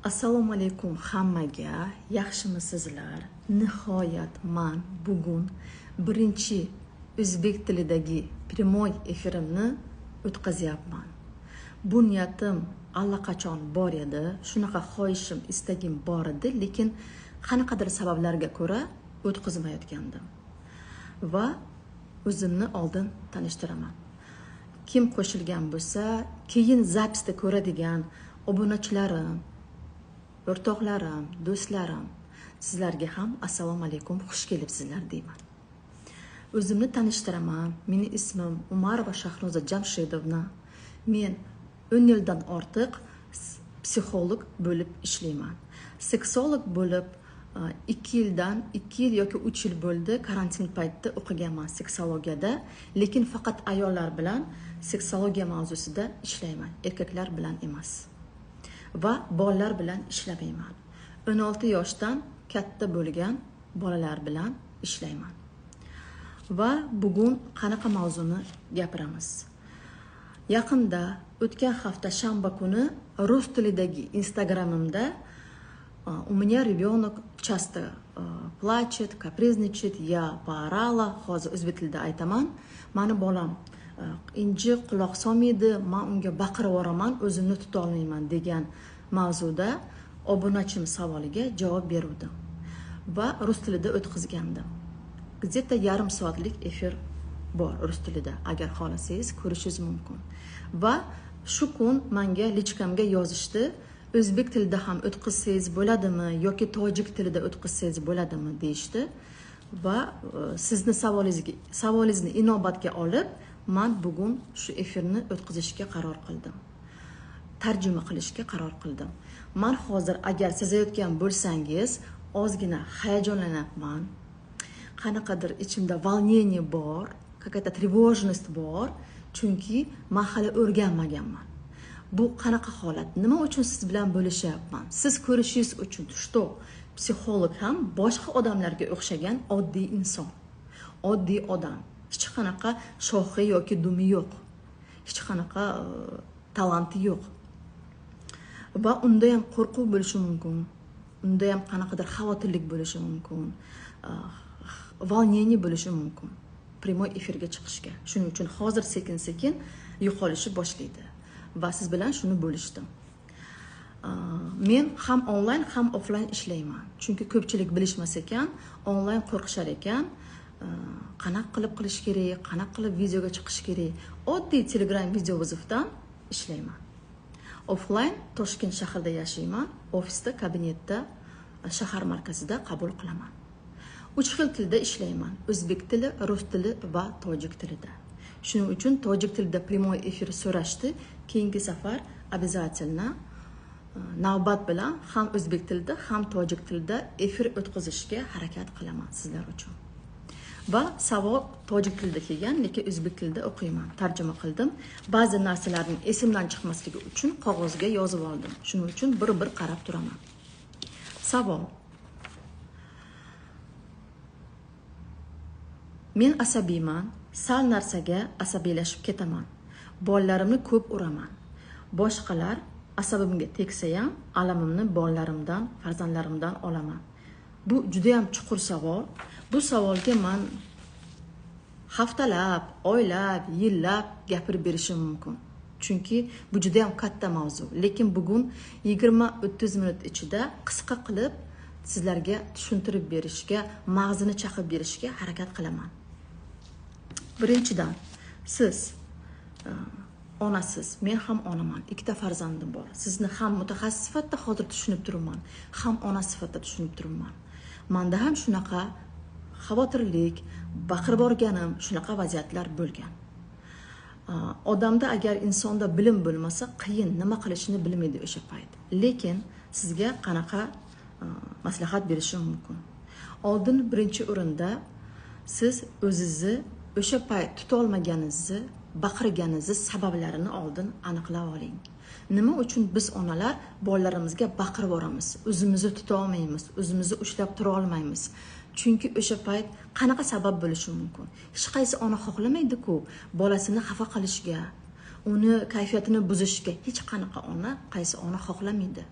Assalomu alaykum hammaga. Yaxshimisizlar? Nihoyat men bugun birinchi o'zbek tilidagi primoy efirimni o'tkazyapman. Bu niyatim allaqachon bor edi. Shunaqa xohishim, istagim bor edi, lekin qanaqadir sabablarga ko'ra o'tkazmayotgandim. Va o'zimni oldin tanishtiraman. Kim qo'shilgan bo'lsa, keyin zapisda ko'radigan obunachilarim, o'rtoqlarim, do'stlarim, sizlarga ham assalomu alaykum, xush kelibsizlar deyman. O'zimni tanishtiraman. Meni ismim Umarova Shahnoza Jamshidovna. Men 10 yildan ortiq psixolog bo'lib ishlayman. Seksolog bo'lib 2 yil yoki 3 yil bo'ldi. Karantin paytida o'qiganman seksologiyada, lekin faqat ayollar bilan seksologiya mavzusida ishlayman, erkaklar bilan emas. Va bolalar bilan ishlamayman. 16 yoshdan katta bo'lgan bolalar bilan ishlayman. Va bugun qanaqa mavzuni gapiramiz? Yaqinda o'tgan hafta shanba kuni rus tilidagi Instagramimda у меня ребенок часто плачет, капризничает, я поорала, hozir o'zbek tilida aytaman. Mani bolam injiq quloq solmaydi, men unga baqirib yuboraman, o'zimni tuta olmayman degan mavzuda obunachim savoliga javob berdim va rus tilida o'tkazgandim. Где-то yarim soatlik efir bor rus tilida. Agar xohlasangiz ko'rishingiz mumkin. Va shu kun menga lichkamga yozishdi, o'zbek tilida ham o'tkazsangiz bo'ladimi yoki tojik tilida o'tkazsangiz bo'ladimi deyishdi. Va sizni savolingizni inobatga olib, men bugun shu efirni o'tkazishga qaror qildim. Tarjima qilishga qaror qildim. Men hozir agar sezayotgan bo'lsangiz, ozgina hayajonlanyapman. Qanaqadir ichimda волнение bor, какая-то тревожность bor, chunki men hali o'rganmaganman. Bu qanaqa holat? Nima uchun siz bilan bo'lishyapman? Siz ko'rishingiz uchun, что psixolog ham boshqa odamlarga o'xshagan oddiy inson. Oddiy odam. Hech qanaqa shohi yoki dumi yo'q. Hech qanaqa talanti yo'q. Va unda ham qo'rquv bo'lishi mumkin. Unda ham qanaqadir xavotirlik bo'lishi mumkin. Волнение bo'lishi mumkin. Primoy efirga chiqishga. Shuning uchun hozir sekin-sekin yo'qolishni boshlaydi. Va siz bilan shuni bo'lishdim. Men ham onlayn ham offlayn ishlayman. Chunki ko'pchilik bilishmas ekan, onlayn qo'rqishar ekan, qanaqa qilib qilish kerak, qanaqa qilib videoga chiqish kerak. Oddiy Telegram video vizofdan ishlayman. Offlayn Toshkent shahrida yashayman, ofisda, kabinetda, shahar markazida qabul qilaman. 3 xil tilda ishlayman: o'zbek tili, rus tili va tojik tilida. Shuning uchun tojik tilida primoy efir so'rashdi. Keyingi safar обязательно navbat bilan ham o'zbek tilida, ham tojik tilida efir o'tkazishga harakat qilaman sizlar uchun. Va savol tojik tilida kelgan, lekin o'zbek tilida o'qiyman, tarjima qildim. Ba'zi narsalarning esimdan chiqmasligi uchun qog'ozga yozib oldim. Shuning uchun bir-bir qarab turaman. Savol: men asabiyman, sal narsaga asabiylashib ketaman. Bolalarimni ko'p uraman. Boshqalar asabimga tegsa ham alamimni bolalarimdan, farzandlarimdan olaman. Bu juda ham chuqur savol. Bu savolga men haftalab, oylab, yillab gapirib berishim mumkin. Chunki bu juda ham katta mavzu. Lekin bugun 20-30 minut ichida qisqa qilib sizlarga tushuntirib berishga, mag'zini chaqib berishga harakat qilaman. Birinchidan, siz onasiz, men ham onaman, 2ta farzandim bor. Sizni ham mutaxassis sifatida hozir tushunib turibman, ham ona sifatida tushunib turibman. Menda ham shunaqa xavotirlik, baqirib borganim, shunaqa vaziyatlar bo'lgan. Odamda agar insonda bilim bo'lmasa, qiyin, nima qilishini bilmaydi o'sha payt. Lekin sizga qanaqa maslahat berishim mumkin. Oldin birinchi o'rinda siz o'zingizni o'sha payt tuta olmaganingizni, baqirganingizni sabablarini oldin aniqlab oling. Nima uchun biz onalar bolalarimizga baqirib boramiz? O'zimizni tuta olmaymiz, o'zimizni ushlab tura olmaymiz. Chunki o'sha payt qanaqa sabab bo'lishi mumkin? Hech qaysi ona xohlamaydi-ku bolasini xafa qilishga, uni kayfiyatini buzishga hech qanaqa ona, qaysi ona xohlamaydi.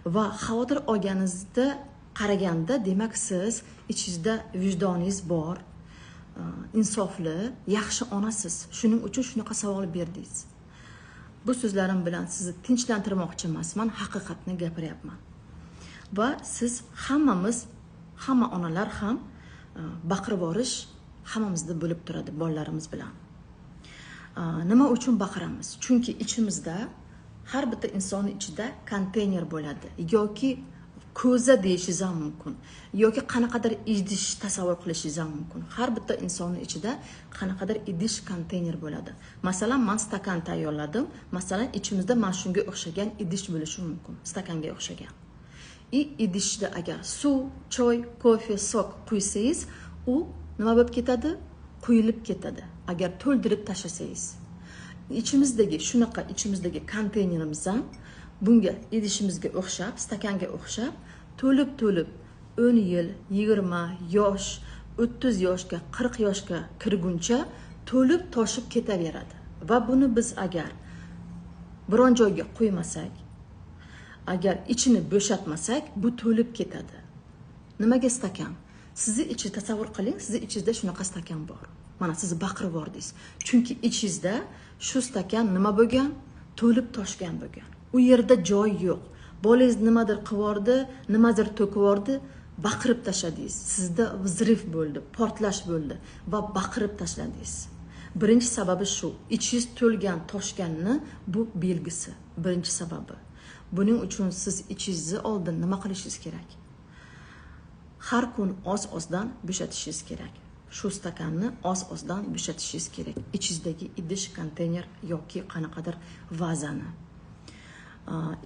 va xavotir olganingizda qaraganda, demak siz ichingizda vijdoningiz bor, insofli, yaxshi onasiz. Shuning uchun shunaqa savol berdingiz. Bu so'zlarim bilan sizni tinchlantirmoqchi emasman, haqiqatni gapiryapman. Va siz hamma onalar ham baqirib yuborish hammamizda bo'lib turadi bolalarimiz bilan. Nima uchun baqiramiz? Chunki ichimizda, har bitta insonning ichida konteyner bo'ladi, yoki ko'za deyishingiz ham mumkin, yoki qanaqadir idish tasavvur qilishingiz ham mumkin. Har bitta insonning ichida qanaqadir idish konteyner bo'ladi. Masalan, men stakan tayyorladim. Masalan, ichimizda mana shunga o'xshagan idish bo'lishi mumkin, stakanga o'xshagan. Idishda agar suv, choy, kofe, sok quysangiz, u nima bo'lib ketadi? Quyilib ketadi. Agar to'ldirib tashlasangiz, ichimizdagi konteynerimiz ham bunga idishimizga o'xshab, stakanga o'xshab to'lib 10 yil, 20 yosh, 30 yoshga, 40 yoshga kirguncha to'lib toshib ketaveradi. Va buni biz agar biron joyga qo'ymasak, agar ichini bo'shatmasak, bu to'lib ketadi. Nimaga stakan? Sizni ichi tasavvur qiling, sizni ichingizda shunaqa stakan bor. Mana siz baqirib yubordingiz. Chunki ichingizda shu stakan nima bo'lgan? To'lib toshgan bo'lgan. U yerda joy yo'q. Bolangiz nimadir qivordi, nimadir to'kivordi, baqirib tashladingiz. Sizda vzriv bo'ldi, portlash bo'ldi va baqirib tashladingiz. Birinchi sababi shu. Ichingiz to'lgan, toshganni bu belgisi. Birinchi sababi. Buning uchun siz ichingizni oldin nima qilishingiz kerak? Har kun oz-ozdan bo'shatishingiz kerak. Shu stakanni oz-ozdan bo'shatishingiz kerak. Ichingizdagi idish, konteyner yoki qanaqadir vazani.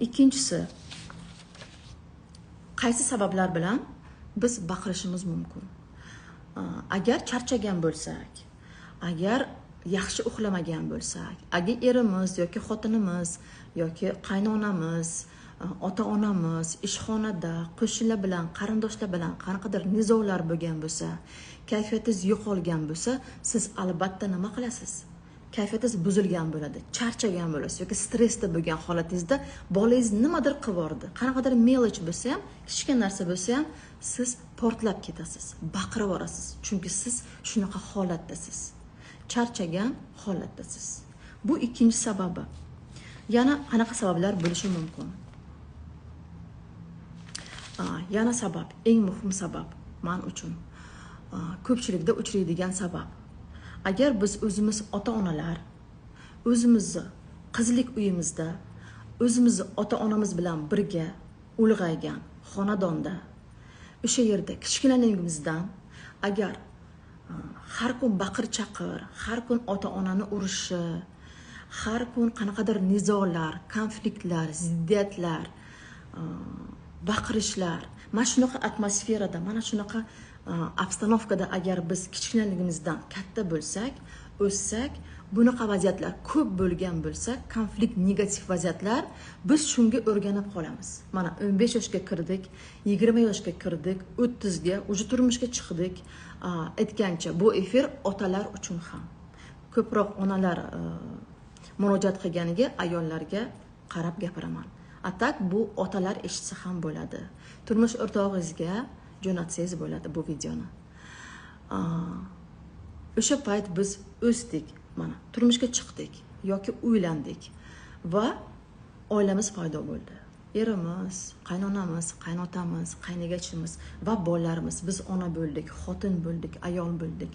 Ikkinchisi, qaysi sabablar bilan biz baqirishimiz mumkin? Agar charchagan bo'lsak, agar yaxshi uxlamagan bo'lsak, agar erimiz yoki xotinimiz yoki qaynonamiz, ota-onamiz ishxonada qo'shnilar bilan, qarindoshlar bilan qanaqadir nizolar bo'lgan bo'lsa, kayfiyatingiz yo'qolgan bo'lsa, siz albatta nima qilasiz? Kayfiyatingiz buzilgan bo'ladi, charchagan bo'lasiz yoki stressda bo'lgan holatingizda bolangiz nimadir qivordi, qanaqadir mелочь bo'lsa ham, kichkina narsa bo'lsa ham, siz portlab ketasiz, baqirib yuborasiz. Chunki siz shunaqa holatdasiz. Charchagan holatdasiz. Bu ikkinchi sababi. Yana qanaqa sabablar bo'lishi mumkin? Yana sabab, eng muhim sabab men uchun ko'pchilikda uchraydigan sabab. Agar biz o'zimiz ota-onalar, o'zimizni qizlik uyimizda, o'zimizni ota-onamiz bilan birga ulg'aygan xonadonda, o'sha yerda kichkinaligimizdan agar har kun baqir-chaqir, har kun ota-onani urishi, har kun qanaqadir nizolar, konfliktlar, ziddiyatlar, baqirishlar, mana shunaqa atmosferada, mana shunaqa obstanovkada agar biz kichkinaligimizdan katta bo'lsak, o'ssak, bunaqa vaziyatlar ko'p bo'lgan bo'lsa, konflikt, negativ vaziyatlar, biz shunga o'rganib qolamiz. Mana 15 yoshga kirdik, 20 yoshga kirdik, 30 ga уже turmushga chiqdik. Aytgancha bu efir otalar uchun ham. Ko'proq onalar murojaat qilganiga ayollarga qarab gapiraman. Atak bu otalar eshitsa ham bo'ladi. Turmush o'rtog'ingizga jo'natsangiz bo'ladi bu videoni. O'sha payt biz o'sdik, mana turmushga chiqdik yoki uylandik va oilamiz paydo bo'ldi. Erimiz, qaynonamiz, qaynotamiz, qaynegachimiz va bolalarimiz, biz ona bo'ldik, xotin bo'ldik, ayol bo'ldik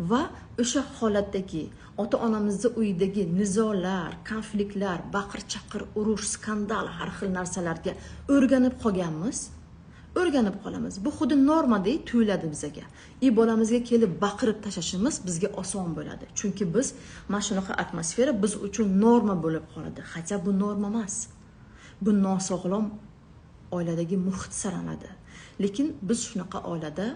va o'sha holatdagi ota-onamizning uyidagi nizolar, konfliktlar, baqir-chaqir, urush, skandal, har xil narsalarga o'rganib qolganmiz. O'rganib qolamiz. Bu xuddi normadek tuyuladi bizga. Bolamizga kelib baqirib tashashimiz bizga oson bo'ladi. Chunki biz mana shunaqa atmosfera biz uchun norma bo'lib qoladi. Hatto bu norma emas. Bu nosog'lom oiladagi muhit sanaladi. Lekin biz shunaqa oilada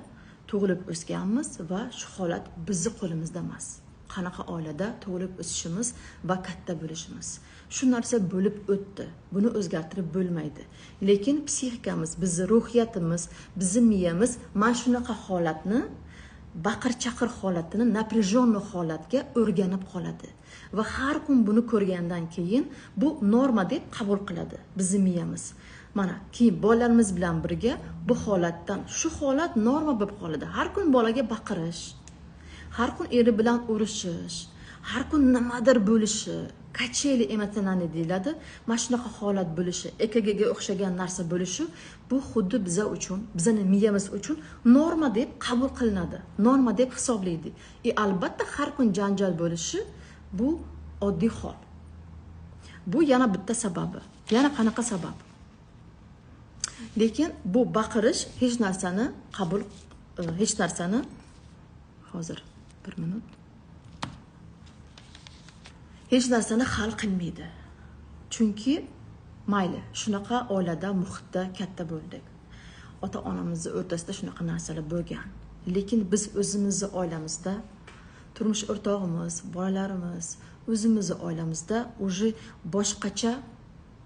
tug'ilib o'sganmiz va shu holat bizning qo'limizda emas. Qanaqa oilada tug'ilib o'sishimiz va katta bo'lishimiz. Shu narsa bo'lib o'tdi. Buni o'zgartirib bo'lmaydi. Lekin psixikamiz, bizning ruhiyatimiz, bizning miyamiz mana shunaqa holatni, baqir-chaqir holatini, напряженный holatga o'rganib qoladi. Va har kun buni ko'rgandan keyin bu norma deb qabul qiladi bizning miyamiz. Mana keyin bolalarimiz bilan birga bu holatdan shu holat norma bo'lib qoladi. Har kun bolaga baqirish, har kun eri bilan urishish, har kun nimadir bo'lishi, kacheli emotsionalniy deyiladi. Mana shunaqa holat bo'lishi, EKGga o'xshagan narsa bo'lishi, bu xuddi biza uchun, bizning miyamiz uchun norma deb qabul qilinadi. Norma deb hisoblaydi. Albatta har kun janjal bo'lishi bu oddiy hol. Bu yana bitta sababi. Yana qanaqa sabab? Lekin bu baqirish hech narsani hozir 1 minut. Hech narsani hal qilmaydi. Chunki mayli, shunaqa oilada, muhitda katta bo'ldik. Ota-onamiz o'rtasida shunaqa narsalar bo'lgan. Lekin biz o'zimizning oilamizda, turmush o'rtog'imiz, bolalarimiz, o'zimizning oilamizda o'zi boshqacha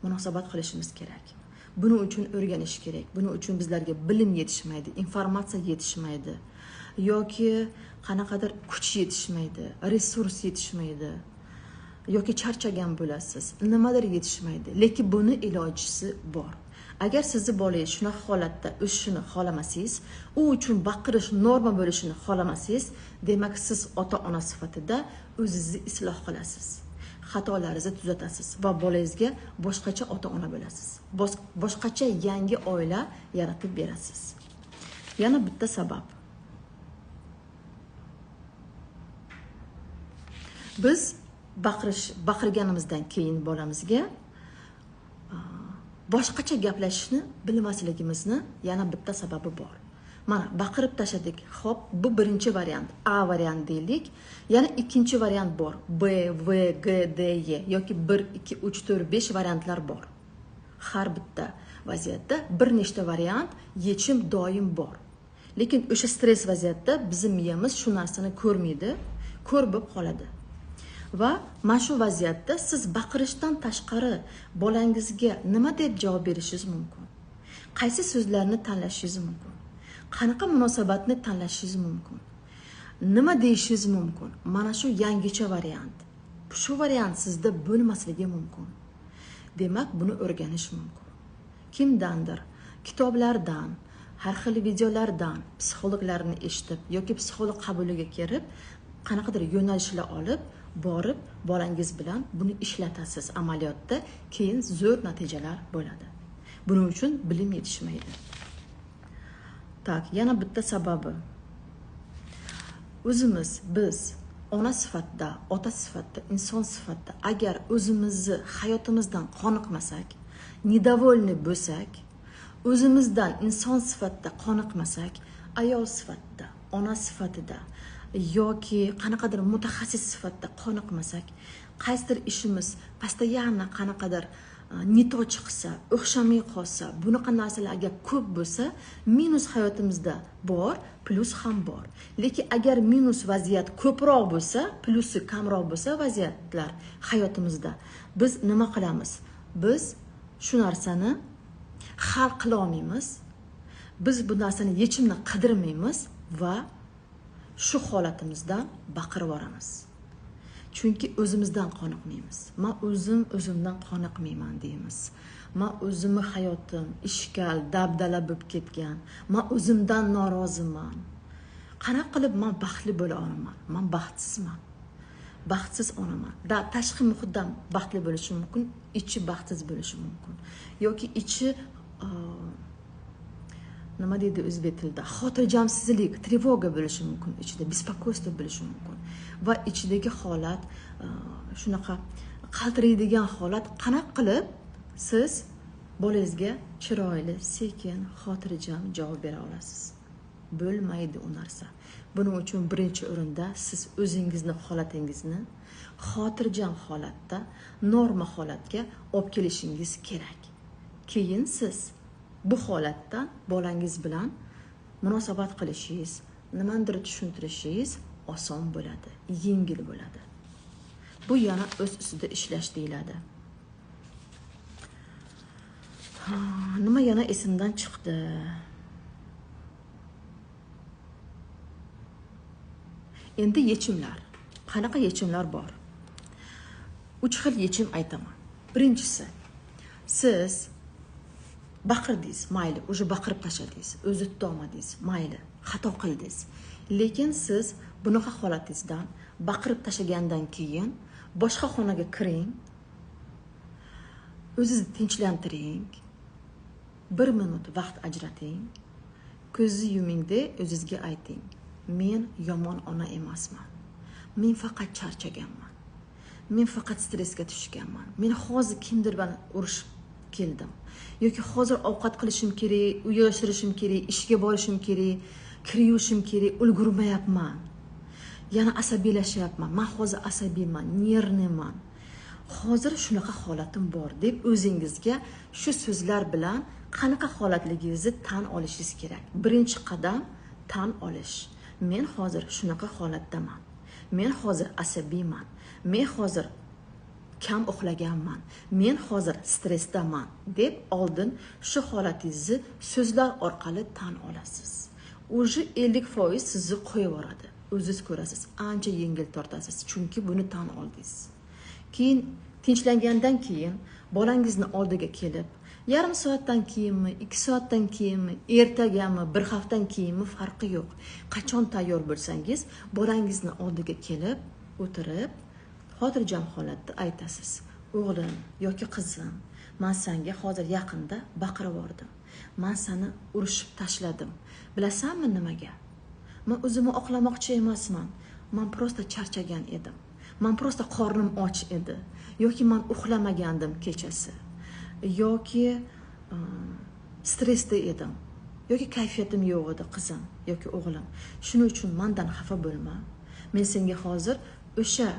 munosabat qilishimiz kerak. Buning uchun o'rganish kerak. Buning uchun bizlarga bilim yetishmaydi, informatsiya yetishmaydi yoki qanaqadir kuch yetishmaydi, resurs yetishmaydi yoki charchagan bo'lasiz, nimadir yetishmaydi. Lekin buni ilojisi bor. Agar sizni bolangiz shunaqa holatda o'sishini xohlamasangiz, u uchun baqirish norma bo'lishini xohlamasangiz, demak siz ota-ona sifatida o'zingizni isloh qilasiz. Xatolaringizni tuzatasiz va bolangizga boshqacha ota-ona bo'lasiz. Boshqacha yangi oila yaratib berasiz. Yana bitta sabab. Biz baqirganimizdan keyin bolamizga boshqacha gaplashishni bilmasligimizni yana bitta sababi bor. Mana baqirib tashladik. Xo'p, bu birinchi variant, A variant deylik. Yana ikkinchi variant bor. B, V, G, D, Y yoki 1, 2, 3, 4, 5 variantlar bor. Har bitta vaziyatda bir nechta variant, yechim doim bor. Lekin o'sha stress vaziyatda bizning miyamiz shu narsani ko'rmaydi, ko'r bo'lib qoladi. Va mana shu vaziyatda siz baqirishdan tashqari bolangizga nima deb javob berishingiz mumkin? Qaysi so'zlarni tanlashingiz mumkin? Qanaqa munosabatni tanlashingiz mumkin? Nima deyishingiz mumkin? Mana shu yangicha variant. Shu variant sizda bo'lmasligi mumkin. Demak, buni o'rganish mumkin. Kimdandir, kitoblardan, har xil videolardan, psixologlarni eshitib yoki psixolog qabuliga kirib, qanaqadir yo'nalishlar olib, borib bolangiz bilan buni ishlatasiz amaliyotda, keyin zo'r natijalar bo'ladi. Buning uchun bilim yetishmaydi. Tak, yana bitta sababi. Biz ona sifatida, ota sifatida, inson sifatida agar o'zimizni hayotimizdan qoniqmasak, недовольны bo'lsak, o'zimizdan inson sifatida qoniqmasak, ayol sifatida, ona sifatida yoki qanaqadir mutaxassis sifatida qoniqmasak, qaysidir ishimiz постоянно qanaqadir nito chiqsa, o'xshamay qolsa, bunaqa narsalar agar ko'p bo'lsa, minus hayotimizda bor, plus ham bor. Lekin agar minus vaziyat ko'proq bo'lsa, plusi kamroq bo'lsa vaziyatlar hayotimizda, biz nima qilamiz? Biz shu narsani hal qila olmaymiz. Biz bu narsani yechimni qidirmaymiz va shu holatimizdan baqirib boramiz. Chunki o'zimizdan qoniqmaymiz. Men o'zimdan qoniqmayman deymiz. Men o'zimni hayotim ishkal, dabdala bo'lib ketgan. Men o'zimdan noroziman. Qanaqa qilib men baxtli bo'la olaman? Men baxtsizman. Baxtsiz onaman. Tashqi muhitdan baxtli bo'lishi mumkin, ichi baxtsiz bo'lishi mumkin. Yoki ichi nima deydi o'zbek tilida? Xotirjamsizlik, trevoga bo'lishi mumkin, ichida bespokойство bo'lishi mumkin. Va ichidagi holat shunaqa qaltiraydigan holat, qanaqa qilib siz bolangizga chiroyli, sekin, xotirjam javob bera olasiz? Bo'lmaydi u narsa. Buning uchun birinchi o'rinda siz o'zingizni holatingizni xotirjam holatda, norma holatga olib kelishingiz kerak. Keyin siz bu holatdan bolangiz bilan munosabat qilishingiz, nimadir tushuntirishingiz oson bo'ladi, yengil bo'ladi. Bu yana o'z ustida ishlash deyiladi. Nima yana esimdan chiqdi? Endi yechimlar. Qanaqa yechimlar bor? 3 xil yechim aytaman. Birinchisi, siz baqirdingiz, mayli, уже baqirib tashladingiz, o'zi tutolmadingiz, mayli, xato qildingiz. Lekin siz bunaqa holatingizdan baqirib tashlagandan keyin boshqa xonaga kiring, o'zingizni tinchlantiring, 1 minut vaqt ajrating, ko'zni yumingda o'zingizga ayting: men yomon ona emasman. Men faqat charchaganman. Men faqat stressga tushganman. Men hozir kimdir bilan urushib keldim. Yoki hozir ovqat qilishim kerak, uy yig'ishtirishim kerak, ishga borishim kerak, kir yuvishim kerak, ulgurmayapman. Yana asabiylashyapman. Men hozir asabiyman, nervniman. Hozir shunaqa holatim bor deb o'zingizga shu so'zlar bilan qanaqa holatligingizni tan olishingiz kerak. Birinchi qadam tan olish. Men hozir shunaqa holatdaman. Men hozir asabiyman. Men hozir kam uxlaganman. Men hozir stressdaman deb oldin shu holatingizni so'zlar orqali tan olasiz. Уже 50% sizni qo'yib yuboradi. O'zingiz ko'rasiz, ancha yengil tortasiz, chunki buni tan oldingiz. Keyin tinchlangandan keyin bolangizni oldiga kelib, yarim soatdan keyinmi, 2 soatdan keyinmi, ertagami, 1 haftadan keyinmi farqi yo'q. Qachon tayyor bo'lsangiz, bolangizni oldiga kelib, o'tirib, xotirjam holatda aytasiz: o'g'lim yoki qizim, men senga hozir yaqinda baqirib yubordim. Men seni urushib tashladim. Bilasanmi nimaga? Men o'zimni oqlamoqchi emasman. Men prosta charchagan edim. Men prosta qornim och edi. Yoki men uxlamagandim kechasi. Yoki stressda edim. Yoki kayfiyatim yo'q edi qizim yoki o'g'lim. Shuning uchun mendan xafa bo'lma. Men senga hozir o'sha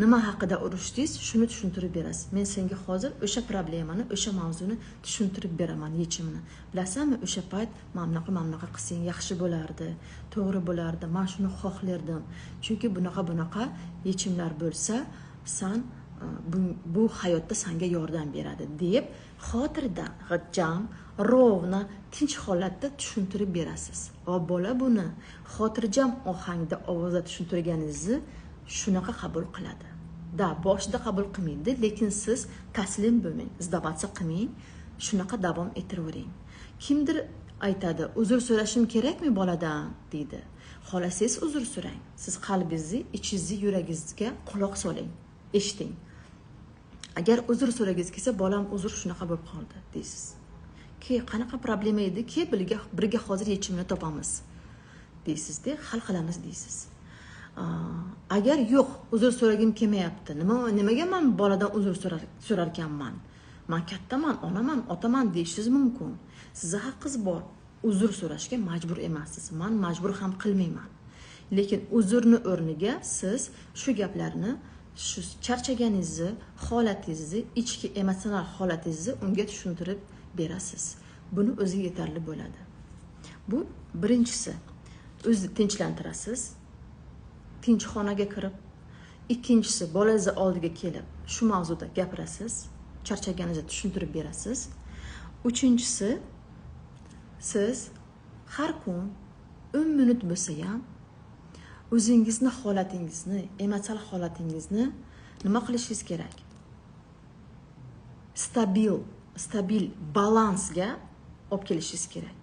nima haqida urushdingiz, shuni tushuntirib berasiz. Men senga hozir o'sha problemani, o'sha mavzuni tushuntirib beraman, yechimini. Bilasanmi, o'sha payt mana bunaqa qilsang yaxshi bo'lardi, to'g'ri bo'lardi. Men shuni xohlardim. Chunki bunaqa yechimlar bo'lsa, sen bu hayotda senga yordam beradi deb xotirdan g'ijjam, rovna, tinch holatda tushuntirib berasiz. Va bola buni xotirjam ohangda ovozda tushuntirganingizni shunaqa qabul qiladi. Da, boshida qabul qilmaydi, lekin siz taslim bo'lmang, izdobatsa qilmang, shunaqa davom ettiravering. Kimdir aytadi, uzr so'rashim kerakmi boladan deydi. Xolasangiz uzr so'rang. Siz qalbingizni, ichingizni, yuragingizga quloq soling, eshiting. Agar uzr so'ragingiz kelsa, bolam uzr shunaqa bo'lib qoldi deysiz. Qanaqa problema edi, birga hozir yechimini topamiz deysizda, hal qilamiz deysiz. Agar yo'q, uzr so'ragim kelmayapti. Nimaga men boladan uzr so'rar ekanman? Men kattaman, onaman, otaman deyishingiz mumkin. Sizning haqqingiz bor. Uzr so'rashga majbur emassiz. Men majbur ham qilmayman. Lekin uzrni o'rniga siz shu gaplarni, shu charchaganingizni, holatingizni, ichki emotsional holatingizni unga tushuntirib berasiz. Buni o'ziga yetarli bo'ladi. Bu birinchisi. O'zingizni tinchlantirasiz. Tinch xonaga kirib, ikkinchisi bolangiz oldiga kelib shu mavzuda gapirasiz, charchaganingizni tushuntirib berasiz. Uchinchisi, siz har kun 10 minut bo'lsa ham o'zingizni holatingizni, emotsional holatingizni nima qilishingiz kerak? Stabil balansga olib kelishingiz kerak.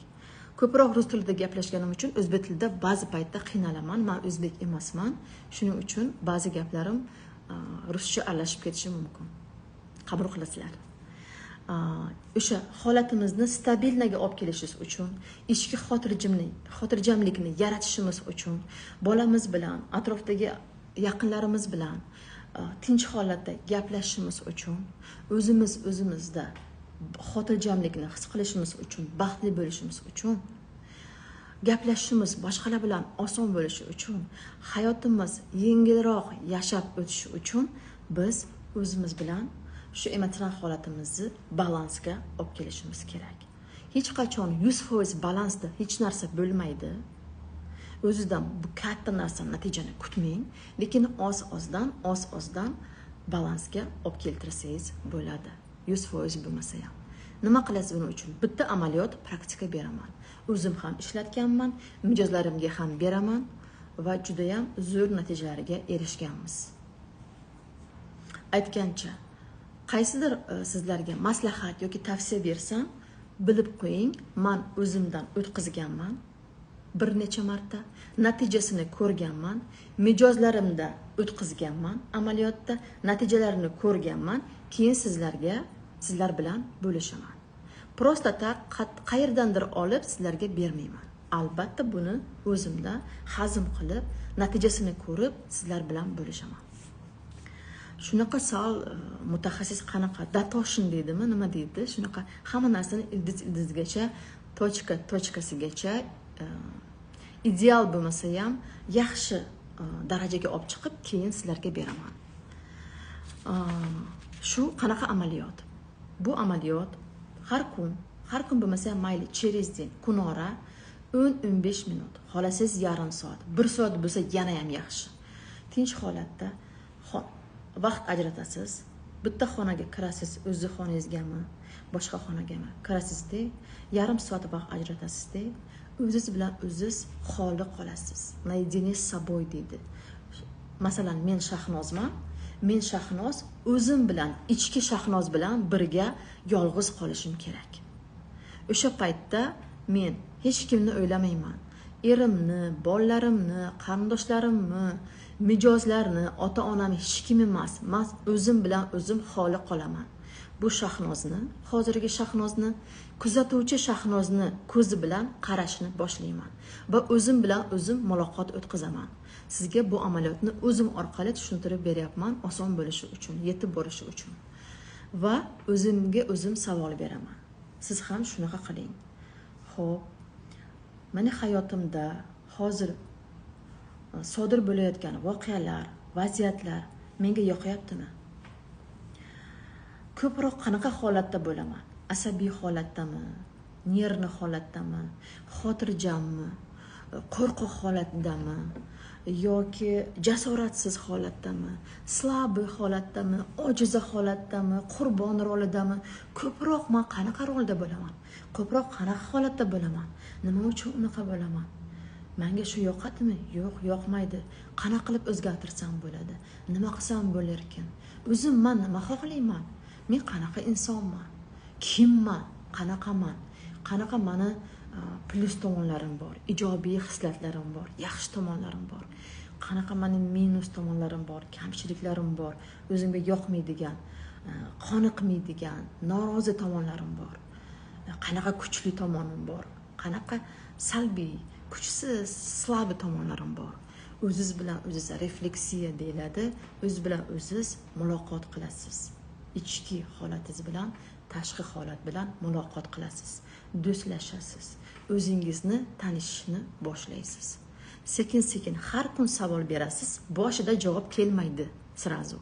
Ko'proq rus tilida gaplashganim uchun o'zbek tilida ba'zi paytda qiynalaman. Men o'zbek emasman. Shuning uchun ba'zi gaplarim ruscha aralashib ketishi mumkin. Qabul qilasizlar. O'sha holatimizni stabilnaga olib kelishingiz uchun, ichki xotirjamlikni yaratishimiz uchun, bolamiz bilan, atrofdagi yaqinlarimiz bilan tinch holatda gaplashishimiz uchun, o'zimizda xotirjamlikni his qilishimiz uchun, baxtli bo'lishimiz uchun, gaplashishimiz boshqalar bilan oson bo'lishi uchun, hayotimiz yengilroq yashab o'tishi uchun biz o'zimiz bilan shu emotsional holatimizni balansga olib kelishimiz kerak. Hech qachon 100% balansda hech narsa bo'lmaydi. O'zidan bu katta narsa natijani kutmang, lekin oz-ozdan balansga olib keltirsangiz bo'ladi. 100% bo'lmasa ham. Nima qilasiz buning uchun? Bitta amaliyot praktika beraman. O'zim ham ishlatganman, mijozlarimga ham beraman va juda ham zo'r natijalarga erishganmiz. Aytgancha, qaysidir sizlarga maslahat yoki tavsiya bersam, bilib qo'ying, men o'zimdan o'tkazganman bir necha marta, natijasini ko'rganman, mijozlarimda o'tkazganman, amaliyotda natijalarini ko'rganman, keyin sizlar bilan bo'lishaman. Prosta tak qayerdandir olib sizlarga bermayman. Albatta buni o'zimda hazm qilib, natijasini ko'rib sizlar bilan bo'lishaman. Shunaqa sal mutaxassis qanaqa datoshin deydimi, nima deydi? Shunaqa hamma narsani ildizgacha, tochkasigacha ideal bo'lmasa ham yaxshi darajaga olib chiqib, keyin sizlarga beraman. Shu qanaqa amaliyot? Bu amaliyot har kun bo'lmasa ham mayli, через день, kunora 10-15 minut, xolasiz yarim soat, 1 soat bo'lsa yana ham yaxshi. Tinch holatda vaqt ajratasiz, bitta xonaga kirasiz, o'zi xonangizgami, boshqa xonagami kirasizda, yarim soat vaqt ajratasizda, o'zingiz bilan o'zingiz xoli qolasiz. Naydini saboy deydi. Masalan, men Shahnozman. Men Shahnoz o'zim bilan, ichki Shahnoz bilan birga yolg'iz qolishim kerak. O'sha paytda men hech kimni o'ylamayman. Erimni, bolalarimni, qarindoshlarimni, mijozlarni, ota-onamni hech kim emas. Men o'zim bilan o'zim xoli qolaman. Bu Shahnozni, hozirgi Shahnozni, kuzatuvchi Shahnozni ko'zi bilan qarashni boshlayman va o'zim bilan o'zim muloqot o'tkazaman. Sizga bu amaliyotni o'zim orqali tushuntirib beryapman, oson bo'lishi uchun, yetib borishi uchun. Va o'zimga o'zim savol beraman. Siz ham shunaqa qiling. Xo'p, meni hayotimda hozir sodir bo'layotgan voqealar, vaziyatlar menga yoqayaptimi? Ko'proq qanaqa holatda bo'laman? Asabiy holatdami, nervni holatdami, xotirjammi, qo'rqoq holatdami yoki jasoratsiz holatdami, slabiy holatdami, ojiza holatdami, qurbon rolidami? Ko'proq men qanaqa rolda bo'laman? Ko'proq qanaqa holatda bo'laman? Nima uchun unaqa bo'laman? Menga shu yoqadimi? Yo'q, yoqmaydi. Qanaqa qilib o'zgartirsam bo'ladi? Nima qilsam bo'lar ekan? O'zim men nima xohlayman? Men qanaqa insonman? Kimman? Qanaqaman? Qanaqa meni plus tomonlarim bor, ijobiy hislatlarim bor, yaxshi tomonlarim bor. Qanaqa meni minus tomonlarim bor, kamchiliklarim bor, o'zimga yoqmaydigan, qoniqmaydigan, norozi tomonlarim bor. Qanaqa kuchli tomonim bor, qanaqa salbiy, kuchsiz, slabi tomonlarim bor. O'zingiz bilan o'zingiz refleksiya deyiladi. O'z bilan o'zingiz muloqot qilasiz. Ichki holatingiz bilan tashqi holat bilan muloqot qilasiz. Do'stlashasiz. O'zingizni tanishishni boshlaysiz. Sekin-sekin har kun savol berasiz. Boshida javob kelmaydi sirazu.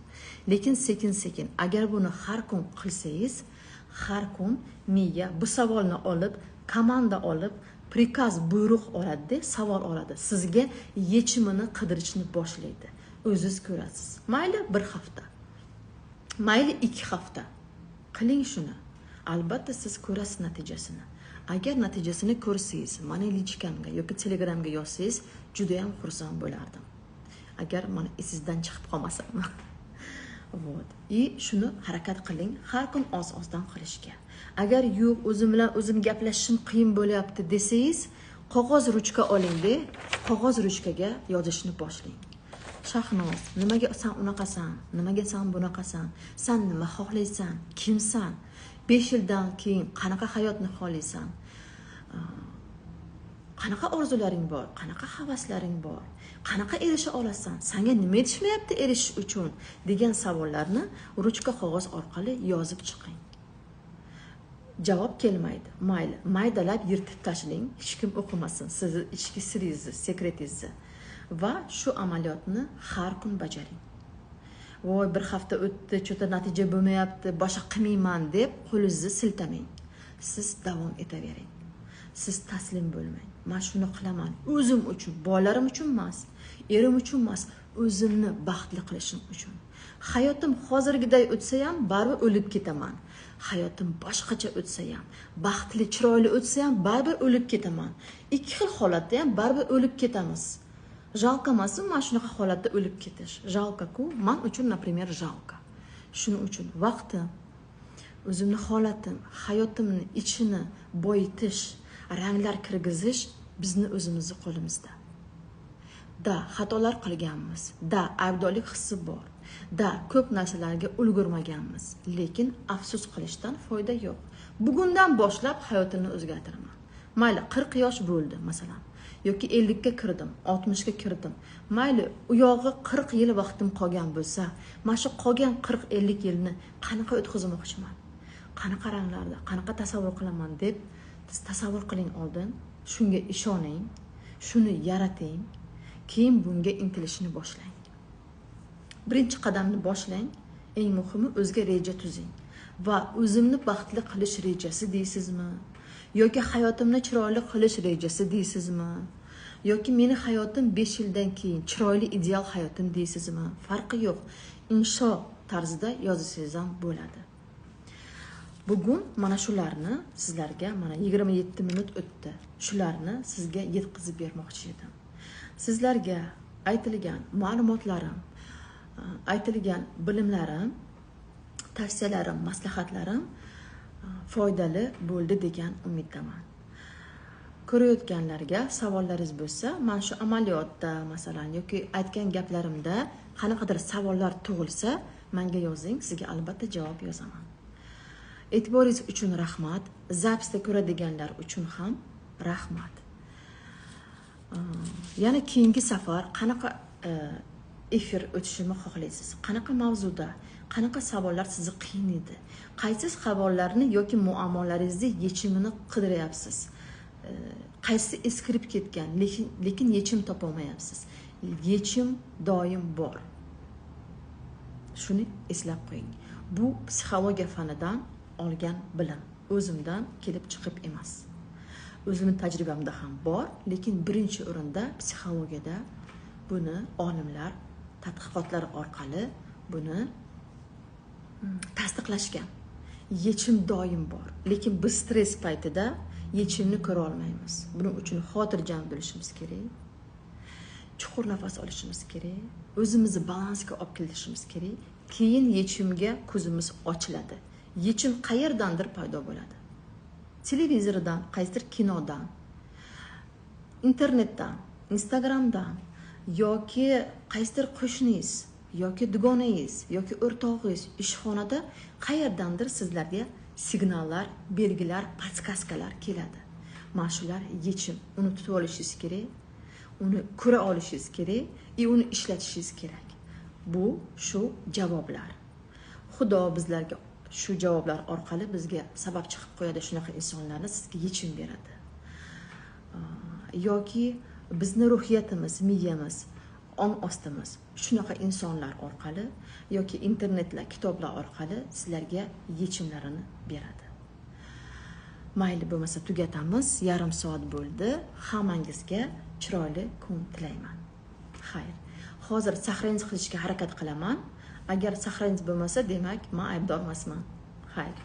Lekin sekin-sekin agar buni har kun qilsangiz, har kun miya bu savolni olib, komanda olib, prikaz, buyruq oladi, savol oladi. Sizga yechimini qidirishni boshlaydi. O'zingiz ko'rasiz. Mayli 1 hafta. Mayli 2 hafta. Qiling shuni. Albatta siz ko'rasiz natijasini. Agar natijasini ko'rsangiz, meni lichkamga yoki telegramga yozsangiz, juda ham xursand bo'lardim. Agar meni esingizdan chiqib qolmasam. Вот. И shuni harakat qiling, har kun oz-ozdan qilishga. Agar yo'q, o'zim bilan o'zim gaplashishim qiyin bo'lyapti desangiz, qog'oz ruchka oling-da, qog'oz ruchkaga yozishni boshlang. Shahnoz, nimaga sen unaqasan? Nimaga sen bunaqasan? Sen nima xohlaysan? Kimsan? 5 yildan keyin qanaqa hayotni xohlaysan? Qanaqa orzularing bor? Qanaqa havaslaring bor? Qanaqa erisha olasan? Senga nima yetishmayapti erishish uchun? degan savollarni ruchka qog'oz orqali yozib chiqing. Javob kelmaydi. Mayli, maydalab yirtib tashlang, hech kim o'qimasin sizni ichki siringizni, sekretingizni. Va shu amaliyotni har kun bajaring. Voy, 1 hafta o'tdi, cho'ta natija bo'lmayapti, boshqa qilmayman deb qo'lingizni siltamang. Siz davom etavering. Siz taslim bo'lmang. Men shuni qilaman o'zim uchun, bolalarim uchun emas, erim uchun emas, o'zimni baxtli qilishim uchun. Hayotim hozirgiday o'tsa ham baribir o'lib ketaman. Hayotim boshqacha o'tsa ham, baxtli, chiroyli o'tsa ham baribir o'lib ketaman. 2 xil holatda ham baribir o'lib ketamiz. Жалко emasmi mana shunaqa holatda o'lib ketish? Жалко-ku, men uchun, например, жалко. Shuning uchun vaqtim, o'zimni holatim, hayotimni ichini boyitish, ranglar kirgizish bizni o'zimizni qo'limizda. Da, xatolar qilganmiz. Da, aybdorlik hissi bor. Da, ko'p narsalarga ulgurmaganmiz. Lekin afsus qilishdan foyda yo'q. Bugundan boshlab hayotimni o'zgartiraman. Mayli 40 yosh bo'ldi masalan, yoki 50 ga kirdim, 60 ga kirdim. Mayli u yog'i 40 yil vaqtim qolgan bo'lsa, mana shu qolgan 40-50 yilni qanaqa o'tkazmoqchiman? Qanaqa ranglarda, qanaqa tasavvur qilaman deb tasavvur qiling oldin, shunga ishoning, shuni yarating, keyin bunga intilishni boshlang. Birinchi qadamni boshlang, eng muhimi o'zga reja tuzing va o'zimni baxtli qilish rejasi deysizmi? Yoki hayotimni chiroyli qilish rejasi deysizmi? Yoki meni hayotim 5 yildan keyin chiroyli ideal hayotim deysizmi? Farqi yo'q. Insho tarzida yozsangiz ham bo'ladi. Bugun mana shularni sizlarga mana 27 minut o'tdi. Shularni sizga yetkazib bermoqchi edim. Sizlarga aytilgan ma'lumotlarim, aytilgan bilimlarim, tavsiyalarim, maslahatlarim foydali bo'ldi degan umiddaman. Ko'rayotganlarga savollaringiz bo'lsa, mana shu amaliyotda masalan yoki aytgan gaplarimda qanaqadir savollar tug'ilsa, menga yozing, sizga albatta javob yozaman. E'tiboringiz uchun rahmat. Zapsda ko'radiganlar uchun ham rahmat. Yana keyingi safar qanaqa efir o'tishini xohlaysiz? Qanaqa mavzuda, qanaqa savollar sizni qiynaydi? Qaysi savollarni yoki muammolaringizni yechimini qidiryapsiz? Qaysi eskirib ketgan, lekin yechim topa olmayapsiz? Yechim doim bor. Shuni eslab qo'ying. Bu psixologiya fanidan olgan bilim, o'zimdan kelib chiqib emas. O'zimning tajribamda ham bor, lekin birinchi o'rinda psixologiyada buni olimlar tadqiqotlar orqali buni tasdiqlashgan. Yechim doim bor, lekin biz stress paytida yechimni ko'ra olmaymiz. Buning uchun xotirjam bo'lishimiz kerak. Chuqur nafas olishimiz kerak. O'zimizni balansga olib kelishimiz kerak. Keyin yechimga ko'zimiz ochiladi. Yechim qayerdandir paydo bo'ladi. Televizordan, qaysidir kinodan, internetdan, Instagramdan yoki qaysidir qo'shningiz yoki dugonangiz yoki o'rtog'ingiz ishxonada qayerdandir sizlarga signallar, belgilar, podskaskalar keladi. Mana shular yechim. Uni tutib olishingiz kerak, uni ko'ra olishingiz kerak, uni ishlatishingiz kerak. Bu shu javoblar. Xudo bizlarga shu javoblar orqali bizga sabab chiqib qo'yadi, shunaqa insonlarni sizga yechim beradi. Yoki bizni ruhiyatimiz, miyamiz, ong ostimiz shunaqa insonlar orqali yoki internetlar, kitoblar orqali sizlarga yechimlarini beradi. Mayli bo'lmasa tugatamiz. Yarim soat bo'ldi. Hammangizga chiroyli kun tilayman. Xayr. Hozir sahrangiz qilishga harakat qilaman. Agar sahrangiz bo'lmasa, demak, men aybdor emasman. Xayr.